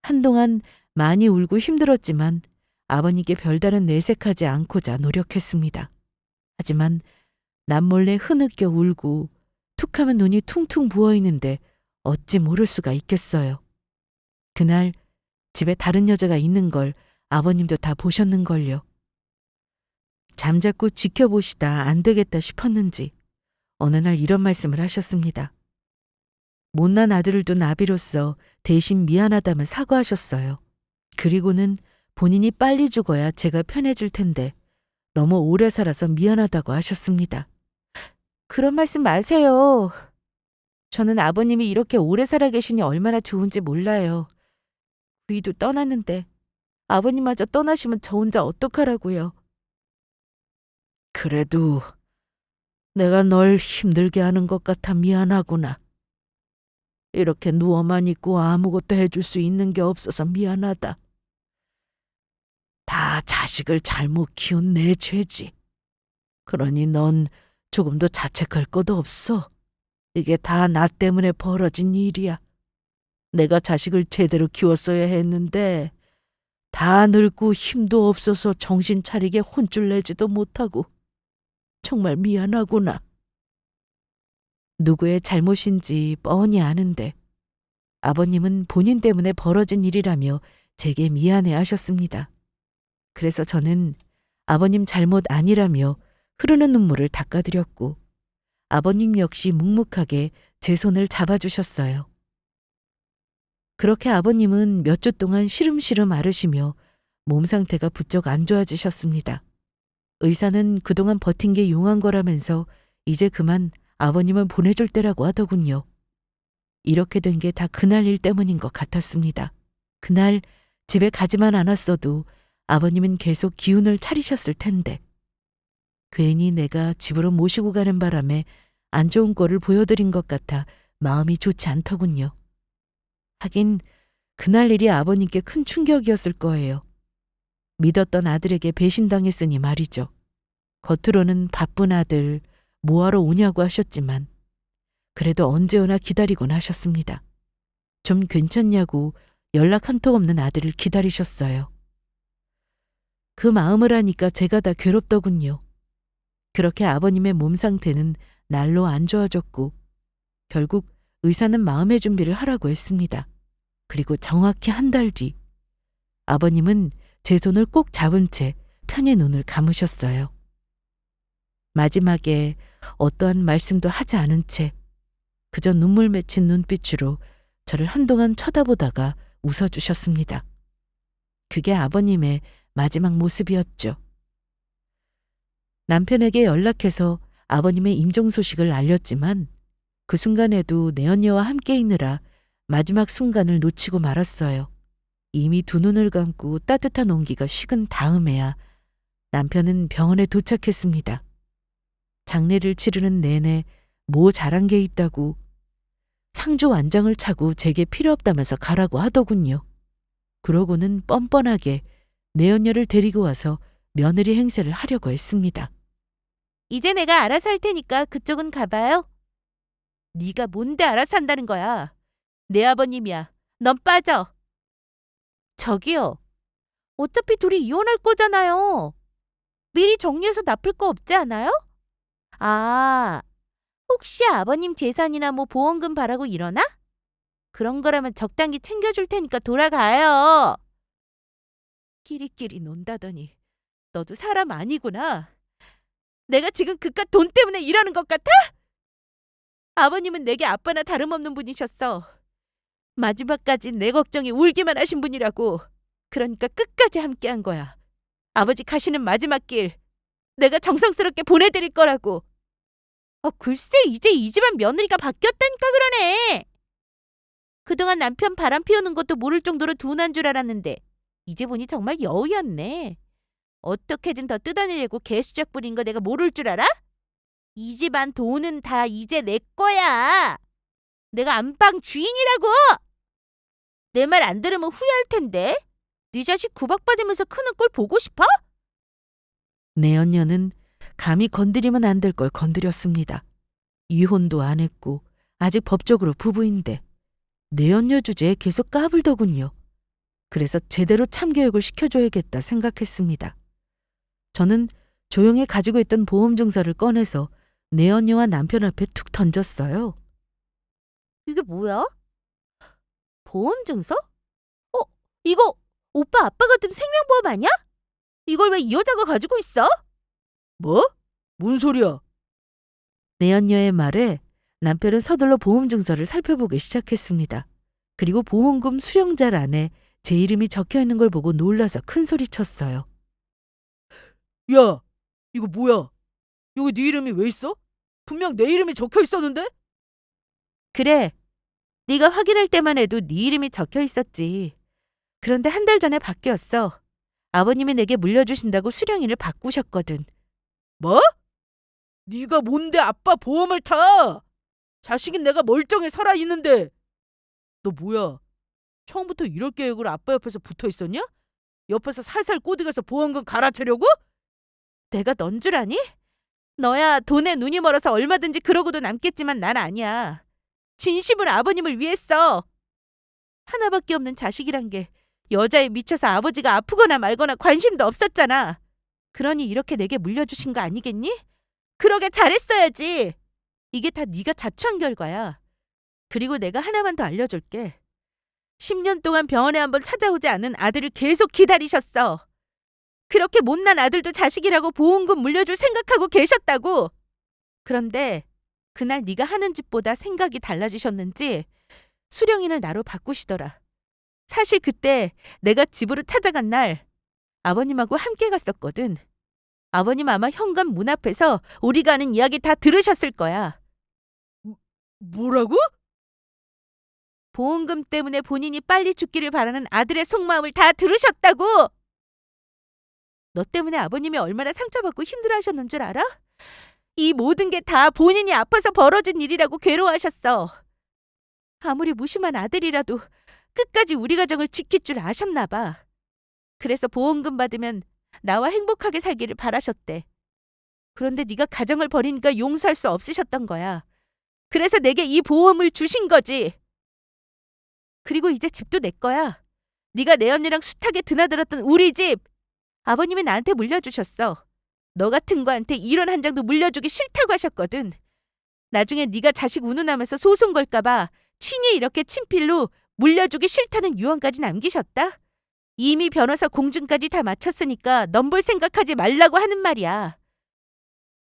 한동안 많이 울고 힘들었지만 아버님께 별다른 내색하지 않고자 노력했습니다. 하지만 남몰래 흐느껴 울고 툭하면 눈이 퉁퉁 부어있는데 어찌 모를 수가 있겠어요. 그날 집에 다른 여자가 있는 걸 아버님도 다 보셨는걸요. 잠자코 지켜보시다 안 되겠다 싶었는지 어느 날 이런 말씀을 하셨습니다. 못난 아들을 둔 아비로서 대신 미안하다면 사과하셨어요. 그리고는 본인이 빨리 죽어야 제가 편해질 텐데 너무 오래 살아서 미안하다고 하셨습니다. 그런 말씀 마세요. 저는 아버님이 이렇게 오래 살아 계시니 얼마나 좋은지 몰라요. 위도 떠났는데 아버님마저 떠나시면 저 혼자 어떡하라고요. 그래도 내가 널 힘들게 하는 것 같아 미안하구나. 이렇게 누워만 있고 아무것도 해줄 수 있는 게 없어서 미안하다. 다 자식을 잘못 키운 내 죄지. 그러니 넌 조금도 자책할 것도 없어. 이게 다 나 때문에 벌어진 일이야. 내가 자식을 제대로 키웠어야 했는데 다 늙고 힘도 없어서 정신 차리게 혼쭐 내지도 못하고 정말 미안하구나. 누구의 잘못인지 뻔히 아는데 아버님은 본인 때문에 벌어진 일이라며 제게 미안해 하셨습니다. 그래서 저는 아버님 잘못 아니라며 흐르는 눈물을 닦아드렸고 아버님 역시 묵묵하게 제 손을 잡아주셨어요. 그렇게 아버님은 몇 주 동안 시름시름 앓으시며 몸 상태가 부쩍 안 좋아지셨습니다. 의사는 그동안 버틴 게 용한 거라면서 이제 그만 아버님을 보내줄 때라고 하더군요. 이렇게 된 게 다 그날 일 때문인 것 같았습니다. 그날 집에 가지만 않았어도 아버님은 계속 기운을 차리셨을 텐데 괜히 내가 집으로 모시고 가는 바람에 안 좋은 꼴을 보여드린 것 같아 마음이 좋지 않더군요. 하긴 그날 일이 아버님께 큰 충격이었을 거예요. 믿었던 아들에게 배신당했으니 말이죠. 겉으로는 바쁜 아들 뭐하러 오냐고 하셨지만 그래도 언제 오나 기다리곤 하셨습니다. 좀 괜찮냐고 연락 한 통 없는 아들을 기다리셨어요. 그 마음을 하니까 제가 다 괴롭더군요. 그렇게 아버님의 몸 상태는 날로 안 좋아졌고 결국 의사는 마음의 준비를 하라고 했습니다. 그리고 정확히 한 달 뒤 아버님은 제 손을 꼭 잡은 채 편히 눈을 감으셨어요. 마지막에 어떠한 말씀도 하지 않은 채 그저 눈물 맺힌 눈빛으로 저를 한동안 쳐다보다가 웃어주셨습니다. 그게 아버님의 마지막 모습이었죠. 남편에게 연락해서 아버님의 임종 소식을 알렸지만 그 순간에도 내언니와 함께 있느라 마지막 순간을 놓치고 말았어요. 이미 두 눈을 감고 따뜻한 온기가 식은 다음에야 남편은 병원에 도착했습니다. 장례를 치르는 내내 뭐 잘한 게 있다고 상주 완장을 차고 제게 필요 없다면서 가라고 하더군요. 그러고는 뻔뻔하게 내언녀를 데리고 와서 며느리 행세를 하려고 했습니다. 이제 내가 알아서 할 테니까 그쪽은 가봐요. 네가 뭔데 알아서 한다는 거야. 내 아버님이야. 넌 빠져. 저기요. 어차피 둘이 이혼할 거잖아요. 미리 정리해서 납을 거 없지 않아요? 아, 혹시 아버님 재산이나 뭐 보험금 바라고 이러나? 그런 거라면 적당히 챙겨줄 테니까 돌아가요. 끼리끼리 논다더니 너도 사람 아니구나. 내가 지금 그깟 돈 때문에 일하는 것 같아? 아버님은 내게 아빠나 다름없는 분이셨어. 마지막까지 내 걱정이 울기만 하신 분이라고. 그러니까 끝까지 함께한 거야. 아버지 가시는 마지막 길 내가 정성스럽게 보내드릴 거라고. 글쎄 이제 이 집안 며느리가 바뀌었다니까 그러네. 그동안 남편 바람 피우는 것도 모를 정도로 둔한 줄 알았는데 이제 보니 정말 여우였네. 어떻게든 더 뜯어내려고 개수작 부린 거 내가 모를 줄 알아? 이 집안 돈은 다 이제 내 거야. 내가 안방 주인이라고. 내 말 안 들으면 후회할 텐데. 네 자식 구박받으면서 크는 꼴 보고 싶어? 내연녀는 감히 건드리면 안 될 걸 건드렸습니다. 이혼도 안 했고 아직 법적으로 부부인데 내연녀 주제에 계속 까불더군요. 그래서 제대로 참교육을 시켜줘야겠다 생각했습니다. 저는 조용히 가지고 있던 보험 증서를 꺼내서 내연녀와 남편 앞에 툭 던졌어요. 이게 뭐야? 보험 증서? 이거 오빠 아빠가 든 생명보험 아니야? 이걸 왜 이 여자가 가지고 있어? 뭐? 뭔 소리야? 내연녀의 말에 남편은 서둘러 보험 증서를 살펴보기 시작했습니다. 그리고 보험금 수령자란에 제 이름이 적혀 있는 걸 보고 놀라서 큰 소리 쳤어요. 야, 이거 뭐야? 여기 네 이름이 왜 있어? 분명 내 이름이 적혀 있었는데? 그래. 네가 확인할 때만 해도 네 이름이 적혀 있었지. 그런데 한 달 전에 바뀌었어. 아버님이 내게 물려주신다고 수령인을 바꾸셨거든. 뭐? 네가 뭔데 아빠 보험을 타? 자식인 내가 멀쩡히 살아있는데. 너 뭐야? 처음부터 이럴 계획으로 아빠 옆에서 붙어 있었냐? 옆에서 살살 꼬드겨서 보험금 갈아채려고? 내가 넌 줄 아니? 너야 돈에 눈이 멀어서 얼마든지 그러고도 남겠지만 난 아니야. 진심으로 아버님을 위했어. 하나밖에 없는 자식이란 게 여자에 미쳐서 아버지가 아프거나 말거나 관심도 없었잖아. 그러니 이렇게 내게 물려주신 거 아니겠니? 그러게 잘했어야지. 이게 다 네가 자초한 결과야. 그리고 내가 하나만 더 알려줄게. 10년 동안 병원에 한번 찾아오지 않은 아들을 계속 기다리셨어. 그렇게 못난 아들도 자식이라고 보험금 물려줄 생각하고 계셨다고. 그런데 그날 네가 하는 짓보다 생각이 달라지셨는지 수령인을 나로 바꾸시더라. 사실 그때 내가 집으로 찾아간 날 아버님하고 함께 갔었거든. 아버님 아마 현관 문 앞에서 우리가 하는 이야기 다 들으셨을 거야. 뭐라고? 보험금 때문에 본인이 빨리 죽기를 바라는 아들의 속마음을 다 들으셨다고! 너 때문에 아버님이 얼마나 상처받고 힘들어하셨는 줄 알아? 이 모든 게 다 본인이 아파서 벌어진 일이라고 괴로워하셨어. 아무리 무심한 아들이라도 끝까지 우리 가정을 지킬 줄 아셨나 봐. 그래서 보험금 받으면 나와 행복하게 살기를 바라셨대. 그런데 네가 가정을 버리니까 용서할 수 없으셨던 거야. 그래서 내게 이 보험을 주신 거지. 그리고 이제 집도 내 거야. 네가 내 언니랑 숱하게 드나들었던 우리 집. 아버님이 나한테 물려주셨어. 너 같은 거한테 이런 한 장도 물려주기 싫다고 하셨거든. 나중에 네가 자식 운운하면서 소송 걸까 봐 친히 이렇게 친필로 물려주기 싫다는 유언까지 남기셨다. 이미 변호사 공증까지 다 마쳤으니까 넘볼 생각하지 말라고 하는 말이야.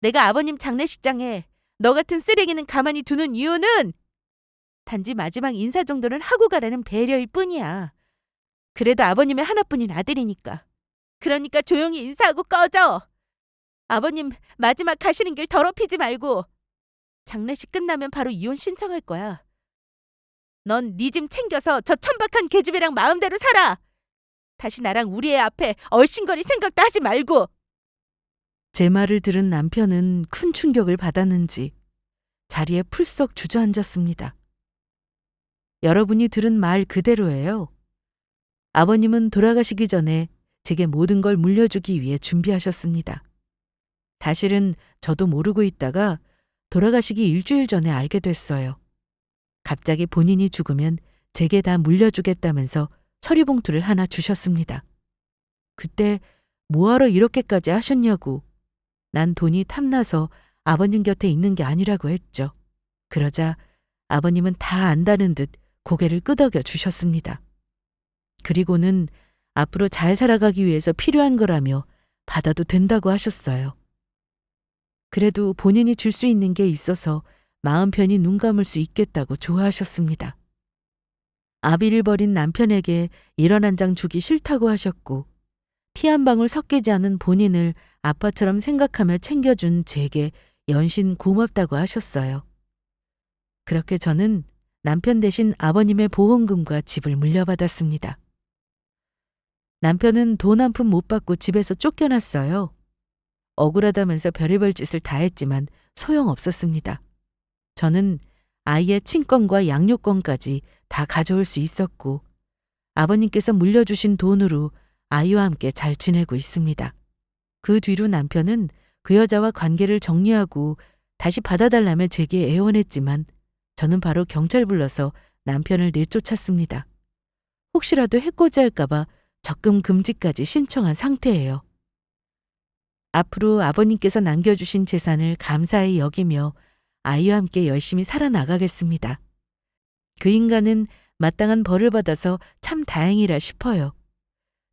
내가 아버님 장례식장에 너 같은 쓰레기는 가만히 두는 이유는 단지 마지막 인사 정도는 하고 가라는 배려일 뿐이야. 그래도 아버님의 하나뿐인 아들이니까. 그러니까 조용히 인사하고 꺼져. 아버님 마지막 가시는 길 더럽히지 말고. 장례식 끝나면 바로 이혼 신청할 거야. 넌 네 짐 챙겨서 저 천박한 계집애랑 마음대로 살아. 다시 나랑 우리 애 앞에 얼씬거릴 생각도 하지 말고. 제 말을 들은 남편은 큰 충격을 받았는지 자리에 풀썩 주저앉았습니다. 여러분이 들은 말 그대로예요. 아버님은 돌아가시기 전에 제게 모든 걸 물려주기 위해 준비하셨습니다. 사실은 저도 모르고 있다가 돌아가시기 일주일 전에 알게 됐어요. 갑자기 본인이 죽으면 제게 다 물려주겠다면서 서리봉투를 하나 주셨습니다. 그때 뭐하러 이렇게까지 하셨냐고. 난 돈이 탐나서 아버님 곁에 있는 게 아니라고 했죠. 그러자 아버님은 다 안다는 듯 고개를 끄덕여 주셨습니다. 그리고는 앞으로 잘 살아가기 위해서 필요한 거라며 받아도 된다고 하셨어요. 그래도 본인이 줄 수 있는 게 있어서 마음 편히 눈 감을 수 있겠다고 좋아하셨습니다. 아비를 버린 남편에게 1원 한 장 주기 싫다고 하셨고 피 한 방울 섞이지 않은 본인을 아빠처럼 생각하며 챙겨준 제게 연신 고맙다고 하셨어요. 그렇게 저는 남편 대신 아버님의 보험금과 집을 물려받았습니다. 남편은 돈 한 푼 못 받고 집에서 쫓겨났어요. 억울하다면서 별의별 짓을 다 했지만 소용없었습니다. 저는 아이의 친권과 양육권까지 다 가져올 수 있었고 아버님께서 물려주신 돈으로 아이와 함께 잘 지내고 있습니다. 그 뒤로 남편은 그 여자와 관계를 정리하고 다시 받아달라며 제게 애원했지만 저는 바로 경찰 불러서 남편을 내쫓았습니다. 혹시라도 해코지할까봐 적금 금지까지 신청한 상태예요. 앞으로 아버님께서 남겨주신 재산을 감사히 여기며 아이와 함께 열심히 살아나가겠습니다. 그 인간은 마땅한 벌을 받아서 참 다행이라 싶어요.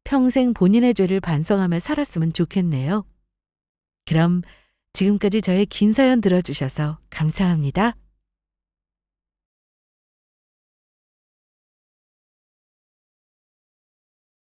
평생 본인의 죄를 반성하며 살았으면 좋겠네요. 그럼 지금까지 저의 긴 사연 들어주셔서 감사합니다.